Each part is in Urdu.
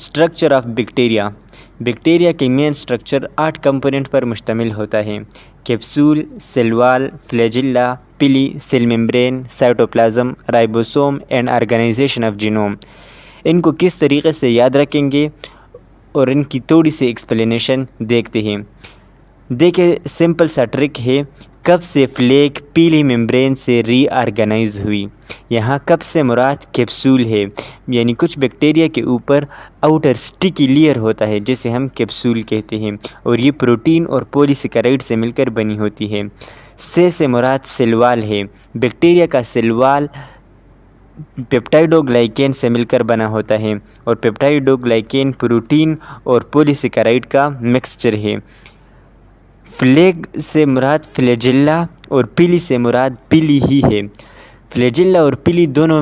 Structure of bacteria. بیکٹیریا کے مین اسٹرکچر 8 کمپوننٹ پر مشتمل ہوتا ہے: capsule, cell wall, flagella, pili, cell membrane, cytoplasm, ribosome and organisation of genome. ان کو کس طریقے سے یاد رکھیں گے اور ان کی تھوڑی سی ایکسپلینیشن دیکھتے ہیں. دیکھیں سمپل سا ٹرک ہے. کب سے فلیک پیلی ممبرین سے ری آرگنائز ہوئی. یہاں کب سے مراد کیپسول ہے، یعنی کچھ بیکٹیریا کے اوپر آؤٹر سٹیکی لیئر ہوتا ہے جسے ہم کیپسول کہتے ہیں، اور یہ پروٹین اور پولیسیکرائڈ سے مل کر بنی ہوتی ہے. سے مراد سیل وال ہے. بیکٹیریا کا سیل وال پیپٹائڈوگلائکین سے مل کر بنا ہوتا ہے، اور پیپٹائڈوگلائکین پروٹین اور پولیسیکرائڈ کا مکسچر ہے. فلیک سے مراد فلیجلا اور پیلی سے مراد پیلی ہی ہے. فلیجلا اور پیلی دونوں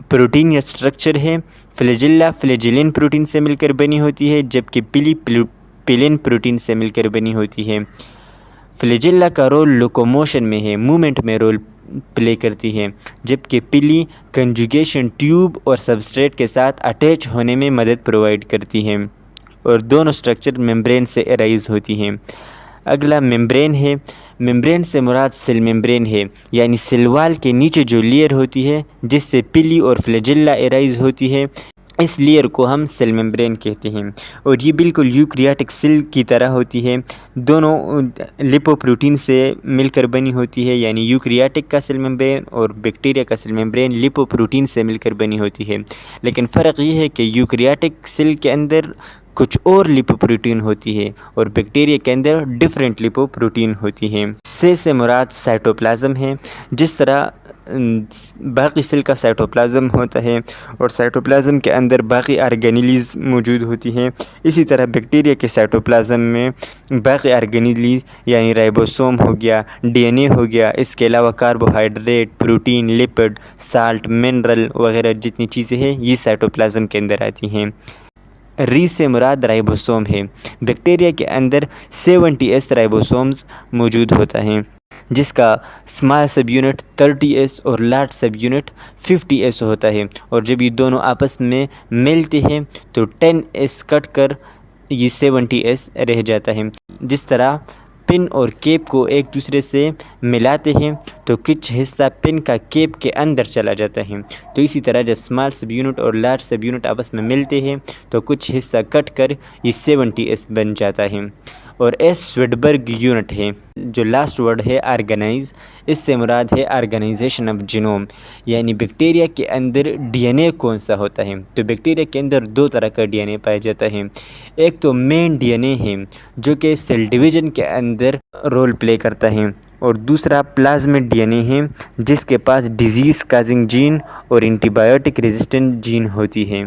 پروٹین یا اسٹرکچر ہے. فلیجلا فلیجلین پروٹین سے مل کر بنی ہوتی ہے، جبکہ پیلی پیلین پروٹین سے مل کر بنی ہوتی ہے. فلیجلا کا رول لوکوموشن میں ہے، موومنٹ میں رول پلے کرتی ہے، جبکہ پیلی کنجوگیشن ٹیوب اور سبسٹریٹ کے ساتھ اٹیچ ہونے میں مدد پرووائڈ کرتی ہے، اور دونوں اسٹرکچر ممبرین سے ارائز ہوتی ہیں. اگلا ممبرین ہے. ممبرین سے مراد سیل ممبرین ہے، یعنی سیل وال کے نیچے جو لیئر ہوتی ہے جس سے پیلی اور فلیجلا ارائز ہوتی ہے، اس لیئر کو ہم سیل ممبرین کہتے ہیں. اور یہ بالکل یوکریاٹک سیل کی طرح ہوتی ہے. دونوں لپو پروٹین سے مل کر بنی ہوتی ہے، یعنی یوکریاٹک کا سیل ممبرین اور بیکٹیریا کا سیل ممبرین لپو پروٹین سے مل کر بنی ہوتی ہے. لیکن فرق یہ ہے کہ یوکریاٹک سیل کے اندر کچھ اور لپو پروٹین ہوتی ہے اور بیکٹیریا کے اندر ڈیفرنٹ لپو پروٹین ہوتی ہیں. سے مراد سائٹوپلازم ہے. جس طرح باقی سیل کا سائٹوپلازم ہوتا ہے اور سائٹوپلازم کے اندر باقی آرگینیلیز موجود ہوتی ہیں، اسی طرح بیکٹیریا کے سائٹوپلازم میں باقی آرگینیلیز یعنی رائبوسوم ہو گیا، ڈی این اے ہو گیا، اس کے علاوہ carbohydrate, protein, lipid, salt, mineral وغیرہ جتنی چیزیں ہیں یہ سائٹوپلازم کے اندر آتی ہیں. ری سے مراد رائبوسوم ہے. بیکٹیریا کے اندر 70S رائبوسومز موجود ہوتا ہے، جس کا اسمال سب یونٹ 30S اور لارج سب یونٹ 50S ہوتا ہے. اور جب یہ دونوں آپس میں ملتے ہیں تو 10S کٹ کر یہ 70S رہ جاتا ہے. جس طرح پن اور کیپ کو ایک دوسرے سے ملاتے ہیں تو کچھ حصہ پن کا کیپ کے اندر چلا جاتا ہے، تو اسی طرح جب اسمال سب یونٹ اور لارج سب یونٹ آپس میں ملتے ہیں تو کچھ حصہ کٹ کر یہ 70S بن جاتا ہے. اور ایس ویڈبرگ یونٹ ہے. جو لاسٹ ورڈ ہے آرگنائز، اس سے مراد ہے آرگنائزیشن آف جینوم، یعنی بیکٹیریا کے اندر ڈی این اے کون سا ہوتا ہے. تو بیکٹیریا کے اندر 2 طرح کا ڈی این اے پایا جاتا ہے. ایک تو مین ڈی این اے ہے جو کہ سیل ڈویژن کے اندر رول پلے کرتا ہے، اور دوسرا پلازمڈ ڈی این اے ہے جس کے پاس ڈیزیز کازنگ جین اور اینٹی بائیوٹک ریزسٹنٹ جین ہوتی ہے.